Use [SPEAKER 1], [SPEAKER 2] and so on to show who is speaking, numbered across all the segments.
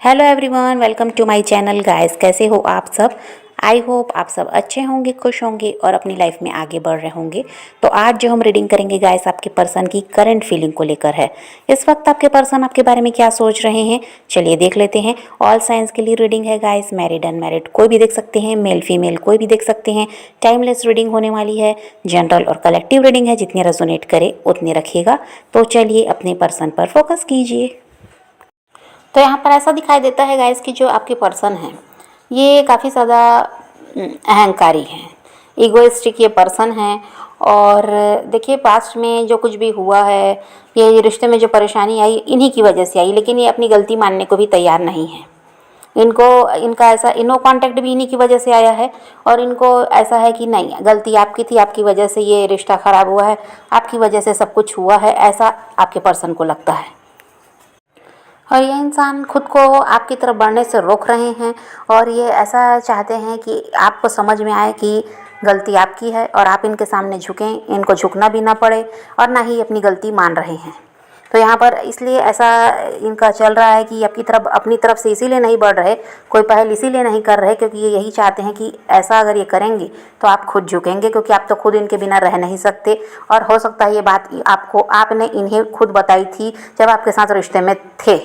[SPEAKER 1] Hello everyone, welcome to my channel guys. कैसे हो आप सब? आई होप आप सब अच्छे होंगे, खुश होंगे और अपनी लाइफ में आगे बढ़ रहे होंगे। तो आज जो हम रीडिंग करेंगे गाइस, आपके पर्सन की करंट फीलिंग को लेकर है। इस वक्त आपके पर्सन आपके बारे में क्या सोच रहे हैं, चलिए देख लेते हैं। ऑल साइंस के लिए रीडिंग है गाइस, मैरिड अनमैरिड कोई भी देख सकते हैं, मेल फीमेल कोई भी देख सकते हैं। टाइमलेस रीडिंग होने वाली है, जनरल और कलेक्टिव रीडिंग है, जितनी रेजोनेट करे उतनी रखिएगा। तो चलिए अपने पर्सन पर फोकस कीजिए। तो यहाँ पर ऐसा दिखाई देता है गाइस कि जो आपके पर्सन हैं ये काफ़ी ज़्यादा अहंकारी हैं, ईगोइस्टिक ये पर्सन हैं। और देखिए, पास्ट में जो कुछ भी हुआ है, ये रिश्ते में जो परेशानी आई इन्हीं की वजह से आई, लेकिन ये अपनी गलती मानने को भी तैयार नहीं है। इनको इनका ऐसा नो कांटेक्ट भी इन्हीं की वजह से आया है। और इनको ऐसा है कि नहीं, गलती आपकी थी, आपकी वजह से ये रिश्ता ख़राब हुआ है, आपकी वजह से सब कुछ हुआ है, ऐसा आपके पर्सन को लगता है। और ये इंसान खुद को आपकी तरफ बढ़ने से रोक रहे हैं और ये ऐसा चाहते हैं कि आपको समझ में आए कि गलती आपकी है और आप इनके सामने झुकें, इनको झुकना भी ना पड़े और ना ही अपनी गलती मान रहे हैं। तो यहाँ पर इसलिए ऐसा इनका चल रहा है कि आपकी तरफ, अपनी तरफ से इसीलिए नहीं बढ़ रहे, कोई पहल इसीलिए नहीं कर रहे क्योंकि ये यही चाहते हैं कि ऐसा अगर ये करेंगे तो आप खुद झुकेंगे, क्योंकि आप तो खुद इनके बिना रह नहीं सकते। और हो सकता है ये बात आपने इन्हें खुद बताई थी जब आपके साथ रिश्ते में थे।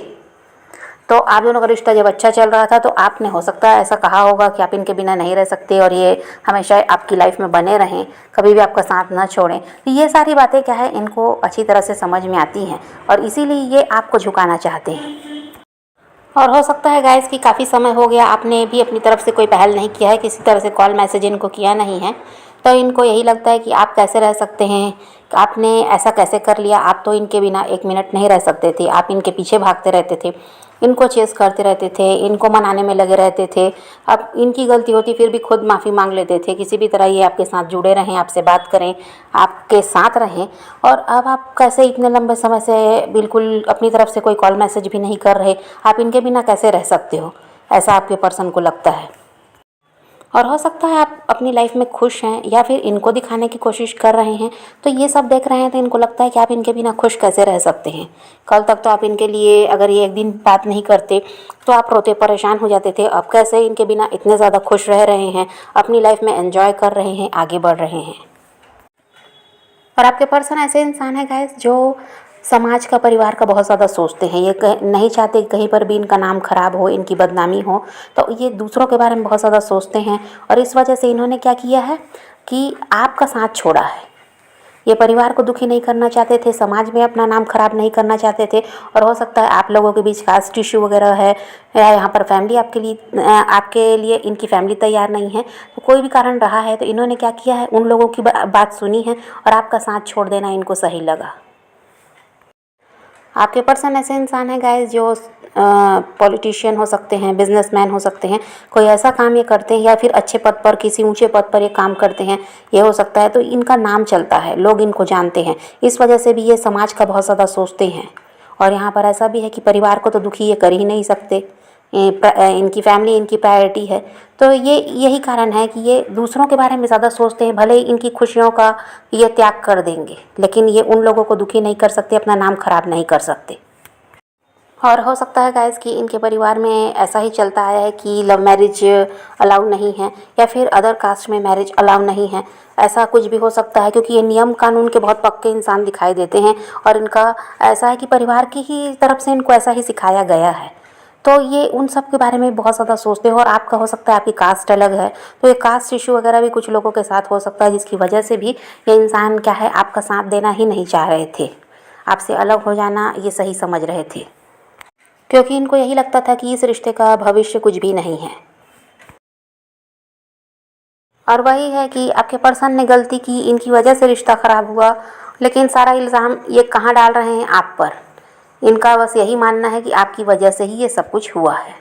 [SPEAKER 1] तो आप दोनों का रिश्ता जब अच्छा चल रहा था तो आपने हो सकता है ऐसा कहा होगा कि आप इनके बिना नहीं रह सकते और ये हमेशा आपकी लाइफ में बने रहें, कभी भी आपका साथ ना छोड़ें। तो ये सारी बातें क्या है, इनको अच्छी तरह से समझ में आती हैं और इसीलिए ये आपको झुकाना चाहते हैं। और हो सकता है गाइस कि काफ़ी समय हो गया आपने भी अपनी तरफ से कोई पहल नहीं किया है, किसी तरह से कॉल मैसेज इनको किया नहीं है। तो इनको यही लगता है कि आप कैसे रह सकते हैं, आपने ऐसा कैसे कर लिया, आप तो इनके बिना एक मिनट नहीं रह सकते थे, आप इनके पीछे भागते रहते थे, इनको चेस करते रहते थे, इनको मनाने में लगे रहते थे। अब इनकी गलती होती फिर भी खुद माफ़ी मांग लेते थे, किसी भी तरह ये आपके साथ जुड़े रहें, आपसे बात करें, आपके साथ रहें। और अब आप कैसे इतने लंबे समय से बिल्कुल अपनी तरफ से कोई कॉल मैसेज भी नहीं कर रहे, आप इनके बिना कैसे रह सकते हो, ऐसा आपके पर्सन को लगता है। और हो सकता है आप अपनी लाइफ में खुश हैं या फिर इनको दिखाने की कोशिश कर रहे हैं। तो ये सब देख रहे हैं तो इनको लगता है कि आप इनके बिना खुश कैसे रह सकते हैं। कल तक तो आप इनके लिए, अगर ये एक दिन बात नहीं करते तो आप रोते परेशान हो जाते थे, अब कैसे इनके बिना इतने ज़्यादा खुश रह रहे हैं, अपनी लाइफ में एंजॉय कर रहे हैं, आगे बढ़ रहे हैं। और आपके पर्सन ऐसे इंसान है गाइस जो समाज का, परिवार का बहुत ज़्यादा सोचते हैं। ये नहीं चाहते कहीं पर भी इनका नाम खराब हो, इनकी बदनामी हो। तो ये दूसरों के बारे में बहुत ज़्यादा सोचते हैं और इस वजह से इन्होंने क्या किया है कि आपका साथ छोड़ा है। ये परिवार को दुखी नहीं करना चाहते थे, समाज में अपना नाम खराब नहीं करना चाहते थे। और हो सकता है आप लोगों के बीच कास्ट इशू वगैरह है, या यहाँ पर फैमिली आपके लिए इनकी फैमिली तैयार नहीं है, तो कोई भी कारण रहा है तो इन्होंने क्या किया है, उन लोगों की बात सुनी है और आपका साथ छोड़ देना इनको सही लगा। आपके पर्सन ऐसे इंसान है गाइस जो पॉलिटिशियन हो सकते हैं, बिजनेसमैन हो सकते हैं, कोई ऐसा काम ये करते हैं या फिर अच्छे पद पर, किसी ऊंचे पद पर ये काम करते हैं, ये हो सकता है। तो इनका नाम चलता है, लोग इनको जानते हैं, इस वजह से भी ये समाज का बहुत ज़्यादा सोचते हैं। और यहाँ पर ऐसा भी है कि परिवार को तो दुखी ये कर ही नहीं सकते, इनकी फैमिली इनकी प्रायोरिटी है। तो ये यही कारण है कि ये दूसरों के बारे में ज़्यादा सोचते हैं। भले ही इनकी खुशियों का ये त्याग कर देंगे, लेकिन ये उन लोगों को दुखी नहीं कर सकते, अपना नाम खराब नहीं कर सकते। और हो सकता है गाइस कि इनके परिवार में ऐसा ही चलता आया है कि लव मैरिज अलाउ नहीं है या फिर अदर कास्ट में मैरिज अलाउ नहीं है, ऐसा कुछ भी हो सकता है। क्योंकि ये नियम कानून के बहुत पक्के इंसान दिखाई देते हैं और इनका ऐसा है कि परिवार की ही तरफ से इनको ऐसा ही सिखाया गया है। तो ये उन सब के बारे में बहुत ज़्यादा सोचते हो। और आपका हो सकता है आपकी कास्ट अलग है, तो ये कास्ट इशू वगैरह भी कुछ लोगों के साथ हो सकता है, जिसकी वजह से भी ये इंसान क्या है, आपका साथ देना ही नहीं चाह रहे थे, आपसे अलग हो जाना ये सही समझ रहे थे। क्योंकि इनको यही लगता था कि इस रिश्ते का भविष्य कुछ भी नहीं है। और वही है कि आपके पर्सन ने गलती की, इनकी वजह से रिश्ता ख़राब हुआ, लेकिन सारा इल्ज़ाम ये कहाँ डाल रहे हैं, आप पर। इनका बस यही मानना है कि आपकी वजह से ही ये सब कुछ हुआ है।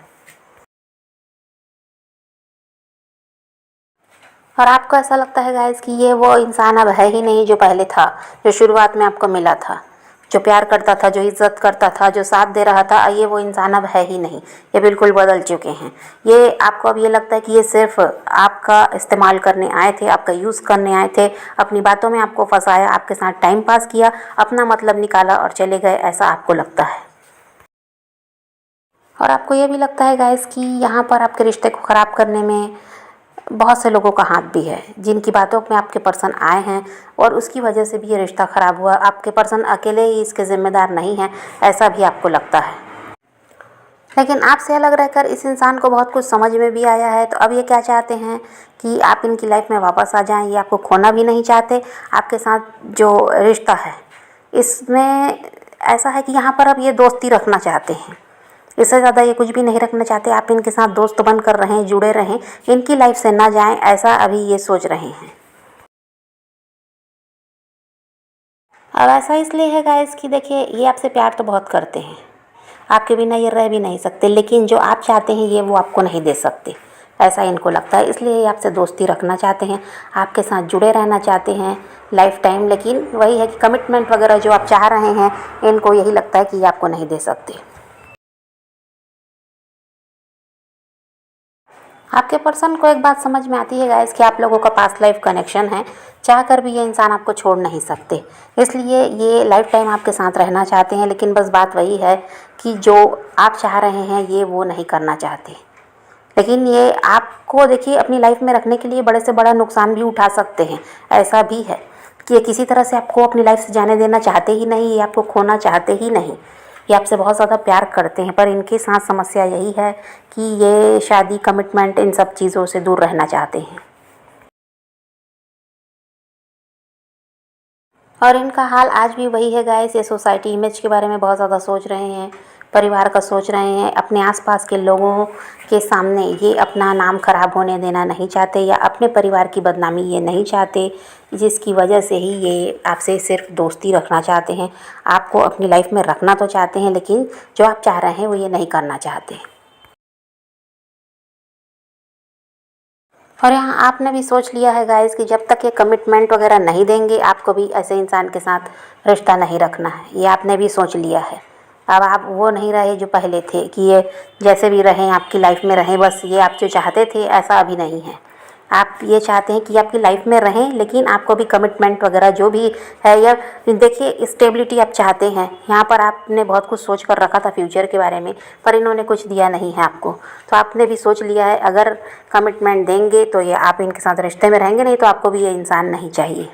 [SPEAKER 1] और आपको ऐसा लगता है गाइस कि ये वो इंसान अब है ही नहीं जो पहले था, जो शुरुआत में आपको मिला था, जो प्यार करता था, जो इज्जत करता था, जो साथ दे रहा था, ये वो इंसान अब है ही नहीं। ये बिल्कुल बदल चुके हैं। ये आपको अब ये लगता है कि ये सिर्फ आपका इस्तेमाल करने आए थे, आपका यूज़ करने आए थे, अपनी बातों में आपको फंसाया, आपके साथ टाइम पास किया, अपना मतलब निकाला और चले गए, ऐसा आपको लगता है। और आपको ये भी लगता है गाइस कि यहाँ पर आपके रिश्ते को ख़राब करने में बहुत से लोगों का हाथ भी है, जिनकी बातों में आपके पर्सन आए हैं और उसकी वजह से भी ये रिश्ता ख़राब हुआ। आपके पर्सन अकेले ही इसके ज़िम्मेदार नहीं हैं, ऐसा भी आपको लगता है। लेकिन आपसे अलग रहकर इस इंसान को बहुत कुछ समझ में भी आया है। तो अब ये क्या चाहते हैं कि आप इनकी लाइफ में वापस आ जाएं। ये आपको खोना भी नहीं चाहते। आपके साथ जो रिश्ता है इसमें ऐसा है कि यहाँ पर अब ये दोस्ती रखना चाहते हैं, इससे ज़्यादा ये कुछ भी नहीं रखना चाहते। आप इनके साथ दोस्त बनकर रहें, जुड़े रहें, इनकी लाइफ से ना जाएं, ऐसा अभी ये सोच रहे हैं। अब ऐसा इसलिए है गाइस कि देखिए ये आपसे प्यार तो बहुत करते हैं, आपके बिना ये रह भी नहीं सकते, लेकिन जो आप चाहते हैं ये वो आपको नहीं दे सकते, ऐसा इनको लगता है। इसलिए ये आपसे दोस्ती रखना चाहते हैं, आपके साथ जुड़े रहना चाहते हैं लाइफ टाइम। लेकिन वही है कि कमिटमेंट वगैरह जो आप चाह रहे हैं, इनको यही लगता है कि ये आपको नहीं दे सकते। आपके पर्सन को एक बात समझ में आती है गाइस कि आप लोगों का पास्ट लाइफ कनेक्शन है, चाहकर भी ये इंसान आपको छोड़ नहीं सकते, इसलिए ये लाइफ टाइम आपके साथ रहना चाहते हैं। लेकिन बस बात वही है कि जो आप चाह रहे हैं ये वो नहीं करना चाहते। लेकिन ये आपको देखिए अपनी लाइफ में रखने के लिए बड़े से बड़ा नुकसान भी उठा सकते हैं। ऐसा भी है कि ये किसी तरह से आपको अपनी लाइफ से जाने देना चाहते ही नहीं, ये आपको खोना चाहते ही नहीं। ये आपसे बहुत ज़्यादा प्यार करते हैं, पर इनके साथ समस्या यही है कि ये शादी, कमिटमेंट, इन सब चीज़ों से दूर रहना चाहते हैं। और इनका हाल आज भी वही है गाइस। ये सोसाइटी इमेज के बारे में बहुत ज़्यादा सोच रहे हैं, परिवार का सोच रहे हैं, अपने आसपास के लोगों के सामने ये अपना नाम खराब होने देना नहीं चाहते, या अपने परिवार की बदनामी ये नहीं चाहते, जिसकी वजह से ही ये आपसे सिर्फ दोस्ती रखना चाहते हैं। आपको अपनी लाइफ में रखना तो चाहते हैं, लेकिन जो आप चाह रहे हैं वो ये नहीं करना चाहते। और यहाँ आपने भी सोच लिया है गाइस कि जब तक ये कमिटमेंट वगैरह नहीं देंगे, आपको भी ऐसे इंसान के साथ रिश्ता नहीं रखना है। ये आपने भी सोच लिया है। अब आप वो नहीं रहे जो पहले थे कि ये जैसे भी रहें आपकी लाइफ में रहें, बस ये आप जो चाहते थे ऐसा अभी नहीं है। आप ये चाहते हैं कि आपकी लाइफ में रहें, लेकिन आपको भी कमिटमेंट वगैरह जो भी है, या देखिए स्टेबिलिटी आप चाहते हैं। यहाँ पर आपने बहुत कुछ सोच कर रखा था फ्यूचर के बारे में, पर इन्होंने कुछ दिया नहीं है आपको। तो आपने भी सोच लिया है अगर कमिटमेंट देंगे तो ये आप इनके साथ रिश्ते में रहेंगे, नहीं तो आपको भी ये इंसान नहीं चाहिए।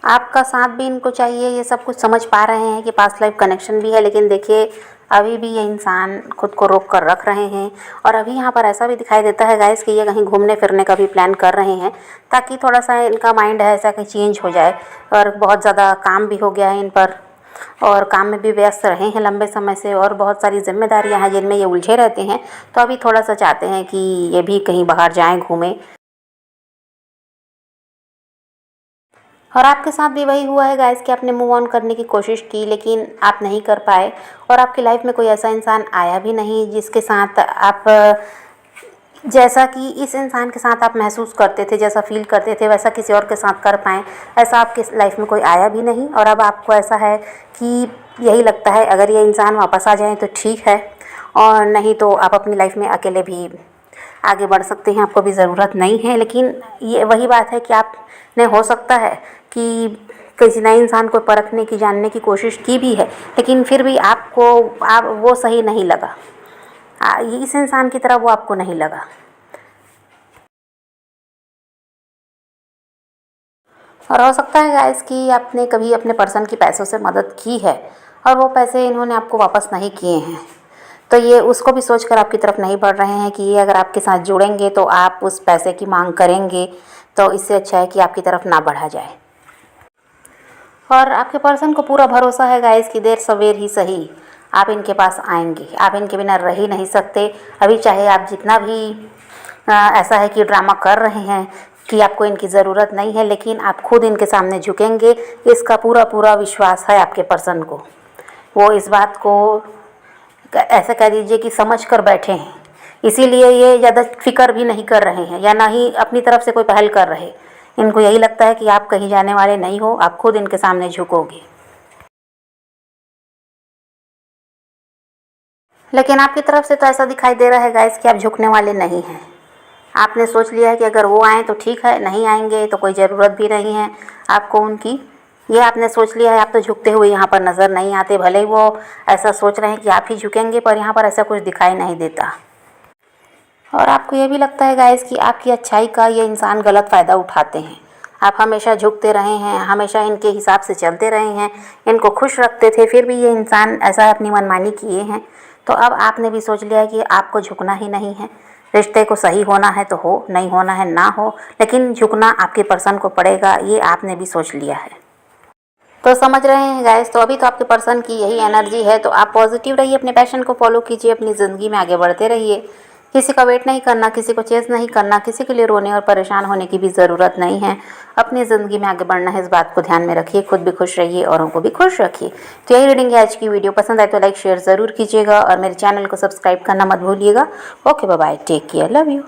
[SPEAKER 1] आपका साथ भी इनको चाहिए, ये सब कुछ समझ पा रहे हैं कि पास्ट लाइफ कनेक्शन भी है, लेकिन देखिए अभी भी ये इंसान खुद को रोक कर रख रहे हैं। और अभी यहाँ पर ऐसा भी दिखाई देता है गाइस कि ये कहीं घूमने फिरने का भी प्लान कर रहे हैं, ताकि थोड़ा सा इनका माइंड है ऐसा कि चेंज हो जाए। और बहुत ज़्यादा काम भी हो गया है इन पर, और काम में भी व्यस्त रहे हैं लंबे समय से, और बहुत सारी जिम्मेदारियाँ हैं जिनमें ये उलझे रहते हैं। तो अभी थोड़ा सा चाहते हैं कि ये भी कहीं बाहर जाएँ, घूमें। और आपके साथ भी वही हुआ है गाइस कि आपने मूव ऑन करने की कोशिश की, लेकिन आप नहीं कर पाए। और आपकी लाइफ में कोई ऐसा इंसान आया भी नहीं जिसके साथ आप, जैसा कि इस इंसान के साथ आप महसूस करते थे, जैसा फील करते थे, वैसा किसी और के साथ कर पाएँ। ऐसा आपके लाइफ में कोई आया भी नहीं। और अब आपको ऐसा है कि यही लगता है अगर ये इंसान वापस आ जाए तो ठीक है, और नहीं तो आप अपनी लाइफ में अकेले भी आगे बढ़ सकते हैं, आपको भी ज़रूरत नहीं है। लेकिन ये वही बात है कि आपने, हो सकता है कि किसी नए इंसान को परखने की, जानने की कोशिश की भी है, लेकिन फिर भी आपको आप वो सही नहीं लगा। इस इंसान की तरह वो आपको नहीं लगा। और हो सकता है गाइस कि आपने कभी अपने पर्सन की पैसों से मदद की है, और वो पैसे इन्होंने आपको वापस नहीं किए हैं। तो ये उसको भी सोचकर आपकी तरफ नहीं बढ़ रहे हैं कि ये अगर आपके साथ जुड़ेंगे तो आप उस पैसे की मांग करेंगे। तो इससे अच्छा है कि आपकी तरफ ना बढ़ा जाए। और आपके पर्सन को पूरा भरोसा है गाइस कि देर सवेर ही सही आप इनके पास आएंगे। आप इनके बिना रह ही नहीं सकते। अभी चाहे आप जितना भी ऐसा है कि ड्रामा कर रहे हैं कि आपको इनकी ज़रूरत नहीं है, लेकिन आप खुद इनके सामने झुकेंगे, इसका पूरा पूरा विश्वास है आपके पर्सन को। वो इस बात को ऐसा कह दीजिए कि समझ कर बैठे हैं, इसीलिए ये ज़्यादा फिक्र भी नहीं कर रहे हैं, या ना ही अपनी तरफ से कोई पहल कर रहे। इनको यही लगता है कि आप कहीं जाने वाले नहीं हो, आप खुद इनके सामने झुकोगे। लेकिन आपकी तरफ से तो ऐसा दिखाई दे रहा है गाइस कि आप झुकने वाले नहीं हैं। आपने सोच लिया है कि अगर वो आएँ तो ठीक है, नहीं आएंगे तो कोई ज़रूरत भी नहीं है आपको उनकी। ये आपने सोच लिया है आप तो झुकते हुए यहाँ पर नज़र नहीं आते, भले ही वो ऐसा सोच रहे हैं कि आप ही झुकेंगे, पर यहाँ पर ऐसा कुछ दिखाई नहीं देता। और आपको ये भी लगता है गाइस कि आपकी अच्छाई का ये इंसान गलत फ़ायदा उठाते हैं। आप हमेशा झुकते रहे हैं, हमेशा इनके हिसाब से चलते रहे हैं, इनको खुश रखते थे, फिर भी ये इंसान ऐसा अपनी मनमानी किए हैं। तो अब आपने भी सोच लिया कि आपको झुकना ही नहीं है। रिश्ते को सही होना है तो हो, नहीं होना है ना हो, लेकिन झुकना आपके पर्सन को पड़ेगा, ये आपने भी सोच लिया है। तो समझ रहे हैं गाइस, तो अभी तो आपके पर्सन की यही एनर्जी है, तो आप पॉजिटिव रहिए, अपने पैशन को फॉलो कीजिए, अपनी ज़िंदगी में आगे बढ़ते रहिए। किसी का वेट नहीं करना, किसी को चेज़ नहीं करना, किसी के लिए रोने और परेशान होने की भी ज़रूरत नहीं है। अपनी ज़िंदगी में आगे बढ़ना है, इस बात को ध्यान में रखिए, खुद भी खुश रहिए, औरों को भी खुश रखिए। तो यही रीडिंग है आज की। वीडियो पसंद आए तो लाइक शेयर ज़रूर कीजिएगा और मेरे चैनल को सब्सक्राइब करना मत भूलिएगा। Okay bye bye, take care, love you.